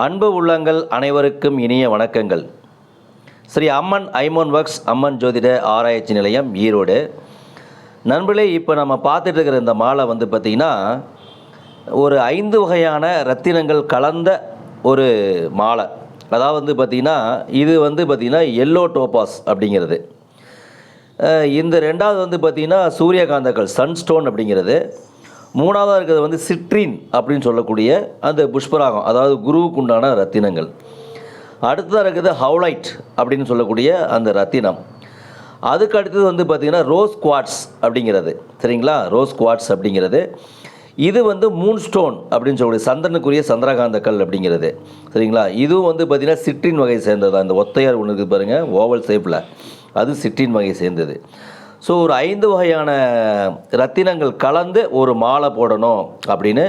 அன்பு உள்ளங்கள் அனைவருக்கும் இனிய வணக்கங்கள். ஸ்ரீ அம்மன் ஐமோன் ஒர்க்ஸ் அம்மன் ஜோதிட ஆராய்ச்சி நிலையம், ஈரோடு. நண்பர்களே, இப்போ நம்ம பார்த்துட்டு இருக்கிற இந்த மாலை வந்து பார்த்திங்கன்னா ஒரு 5 வகையான ரத்தினங்கள் கலந்த ஒரு மாலை. அதாவது வந்து பார்த்திங்கன்னா இது வந்து பார்த்திங்கன்னா எல்லோ டோபாஸ் அப்படிங்கிறது. இந்த ரெண்டாவது வந்து பார்த்திங்கன்னா சூரியகாந்தங்கள் சன்ஸ்டோன் அப்படிங்கிறது. மூணாவதாக இருக்கிறது வந்து சிட்ரின் அப்படின்னு சொல்லக்கூடிய அந்த புஷ்பராகம், அதாவது குருவுக்கு உண்டான ரத்தினங்கள். அடுத்ததாக இருக்கிறது ஹவுலைட் அப்படின்னு சொல்லக்கூடிய அந்த ரத்தினம். அதுக்கு அடுத்தது வந்து பார்த்திங்கன்னா ரோஸ் குவாட்ஸ் அப்படிங்கிறது. சரிங்களா, ரோஸ் குவாட்ஸ் அப்படிங்கிறது. இது வந்து மூன் ஸ்டோன் அப்படின்னு சொல்லக்கூடிய சந்திரனுக்குரிய சந்திரகாந்த கல் அப்படிங்கிறது. சரிங்களா, இதுவும் வந்து பார்த்திங்கன்னா சிட்ரின் வகையை சேர்ந்தது. அந்த ஒத்தையார் ஒன்று இருக்குது பாருங்கள், ஓவல் ஷேப்பில், அது சிட்ரின் வகையை சேர்ந்தது. ஸோ ஒரு 5 வகையான ரத்தினங்கள் கலந்து ஒரு மாலை போடணும் அப்படின்னு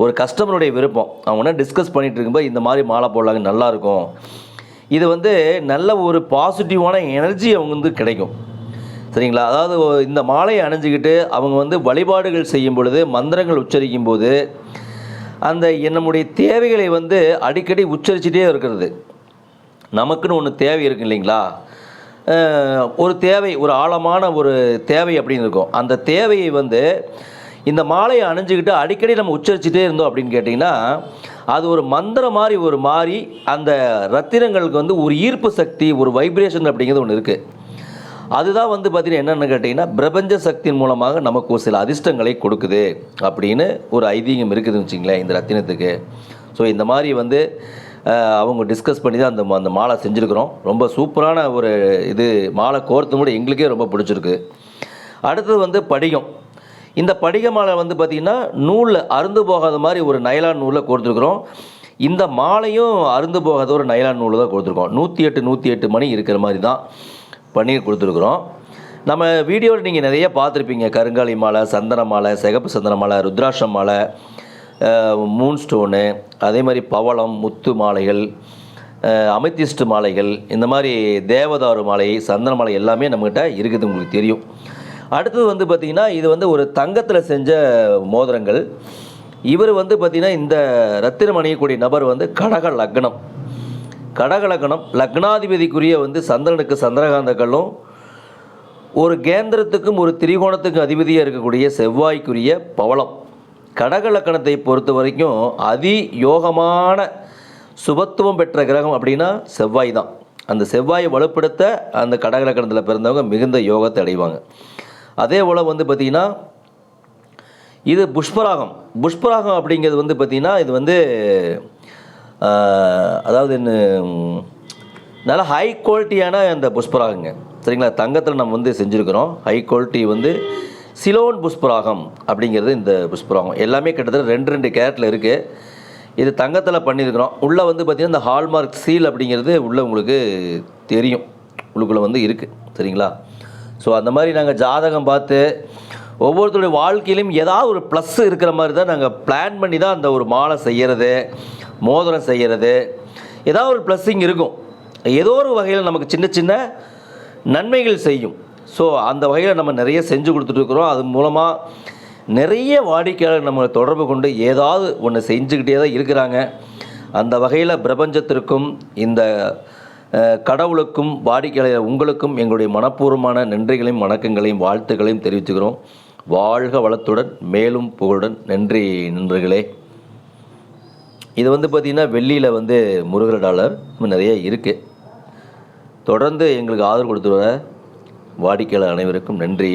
ஒரு கஸ்டமருடைய விருப்பம். அவங்க டிஸ்கஸ் பண்ணிகிட்டு இருக்கும்போது இந்த மாதிரி மாலை போடலாங்க, நல்லாயிருக்கும். இது வந்து நல்ல ஒரு பாசிட்டிவான எனர்ஜி அவங்க வந்து கிடைக்கும். சரிங்களா, அதாவது இந்த மாலையை அணிஞ்சிக்கிட்டு அவங்க வந்து வழிபாடுகள் செய்யும் பொழுது, மந்திரங்கள் உச்சரிக்கும் போது அந்த நம்முடைய தேவைகளை வந்து அடிக்கடி உச்சரிச்சுட்டே இருக்கிறது. நமக்குன்னு ஒன்று தேவை இருக்குது இல்லைங்களா, ஒரு தேவை, ஒரு ஆழமான ஒரு தேவை அப்படின்னு இருக்கும். அந்த தேவையை வந்து இந்த மாலையை அணிஞ்சிக்கிட்டு அடிக்கடி நம்ம உச்சரிச்சுட்டே இருந்தோம் அப்படின்னு கேட்டிங்கன்னா, அது ஒரு மந்திரம் மாதிரி ஒரு மாறி அந்த ரத்தினங்களுக்கு வந்து ஒரு ஈர்ப்பு சக்தி, ஒரு வைப்ரேஷன் அப்படிங்கிறது ஒன்று இருக்குது. அதுதான் வந்து பார்த்திங்கன்னா என்னென்னு கேட்டிங்கன்னா, பிரபஞ்ச சக்தியின் மூலமாக நமக்கு ஒரு சில அதிர்ஷ்டங்களை கொடுக்குது அப்படின்னு ஒரு ஐதீகம் இருக்குதுன்னு வச்சிங்களேன் இந்த ரத்தினத்துக்கு. ஸோ இந்த மாதிரி வந்து அவங்க டிஸ்கஸ் பண்ணி தான் அந்த மாலை செஞ்சுருக்கிறோம். ரொம்ப சூப்பரான ஒரு இது மாலை கோர்த்து கூட எங்களுக்கே ரொம்ப பிடிச்சிருக்கு. அடுத்தது வந்து படிகம். இந்த படிக மாலை வந்து பார்த்திங்கன்னா நூலில் அருந்து போகாத மாதிரி ஒரு நைலான் நூலில் கோர்த்துருக்குறோம். இந்த மாலையும் அருந்து போகாத ஒரு நைலான் நூலில் தான் கொடுத்துருக்கோம். 108 மணி இருக்கிற மாதிரி தான் பண்ணி கொடுத்துருக்குறோம். நம்ம வீடியோவில் நீங்கள் நிறைய பார்த்துருப்பீங்க. கருங்காலி மாலை, சந்தன மாலை, சிகப்பு சந்தன மாலை, ருத்ராட்சம் மாலை, மூன் ஸ்டோனு, அதே மாதிரி பவளம், முத்து மாலைகள், அமெத்திஸ்ட் மாலைகள், இந்த மாதிரி தேவதாரு மாலை, சந்தன மாலை எல்லாமே நம்மகிட்ட இருக்குது, உங்களுக்கு தெரியும். அடுத்தது வந்து பார்த்திங்கன்னா இது வந்து ஒரு தங்கத்தில் செஞ்ச மோதிரங்கள். இவர் வந்து பார்த்திங்கன்னா இந்த ரத்தினம் அணியக்கூடிய நபர் வந்து கடக லக்னம். கடக லக்னம், லக்னாதிபதிக்குரிய வந்து சந்திரனுக்கு சந்திரகாந்த கல்லும், ஒரு கேந்திரத்துக்கும் ஒரு திரிகோணத்துக்கும் அதிபதியாக இருக்கக்கூடிய செவ்வாய்க்குரிய பவளம். கடக லக்கணத்தை பொறுத்த வரைக்கும் அதி யோகமான சுபத்துவம் பெற்ற கிரகம் அப்படின்னா செவ்வாய் தான். அந்த செவ்வாயை வலுப்படுத்த அந்த கடக லக்கணத்தில் பிறந்தவங்க மிகுந்த யோகத்தை அடைவாங்க. அதே போல் வந்து பார்த்திங்கன்னா இது புஷ்பராகம். புஷ்பராகம் அப்படிங்கிறது வந்து பார்த்திங்கன்னா இது வந்து அதாவது நல்ல ஹை குவாலிட்டியான அந்த புஷ்பராகங்க. சரிங்களா, தங்கத்தில் நம்ம வந்து செஞ்சுருக்கிறோம். ஹை குவாலிட்டி வந்து சிலோன் புஷ்பராகம் அப்படிங்கிறது இந்த புஷ்பராகம். எல்லாமே கிட்டத்தட்ட 2 கேரட்டில் இருக்குது. இது தங்கத்தில் பண்ணியிருக்கிறோம். உள்ளே வந்து பார்த்திங்கன்னா இந்த ஹால்மார்க் சீல் அப்படிங்கிறது உள்ளே உங்களுக்கு தெரியும், உள்ளுக்குள்ளே வந்து இருக்குது. சரிங்களா, ஸோ அந்த மாதிரி நாங்கள் ஜாதகம் பார்த்து ஒவ்வொருத்தருடைய வாழ்க்கையிலையும் ஏதாவது ஒரு ப்ளஸ் இருக்கிற மாதிரி தான் நாங்கள் பிளான் பண்ணி தான் அந்த ஒரு மாலை செய்கிறது, மோதிரம் செய்கிறது. ஏதாவது ஒரு ப்ளஸ்ஸிங் இருக்கும், ஏதோ ஒரு வகையில் நமக்கு சின்ன சின்ன நன்மைகள் செய்யும். ஸோ அந்த வகையில் நம்ம நிறைய செஞ்சு கொடுத்துட்ருக்குறோம். அது மூலமாக நிறைய வாடிக்கையாளர் நம்மளை தொடர்பு கொண்டு ஏதாவது ஒன்று செஞ்சுக்கிட்டே தான் இருக்கிறாங்க. அந்த வகையில் பிரபஞ்சத்திற்கும் இந்த கடவுளுக்கும் வாடிக்கையாளர் உங்களுக்கும் எங்களுடைய மனப்பூர்வமான நன்றிகளையும் வணக்கங்களையும் வாழ்த்துக்களையும் தெரிவித்துக்கிறோம். வாழ்க வளத்துடன் மேலும் புகழுடன். நன்றி நண்பர்களே. இது வந்து பார்த்திங்கன்னா வெள்ளியில் வந்து முருகர் டாலர் நிறைய இருக்குது. தொடர்ந்து எங்களுக்கு ஆதரவு கொடுத்து வர வாடிக்கையாளர் அனைவருக்கும் நன்றி.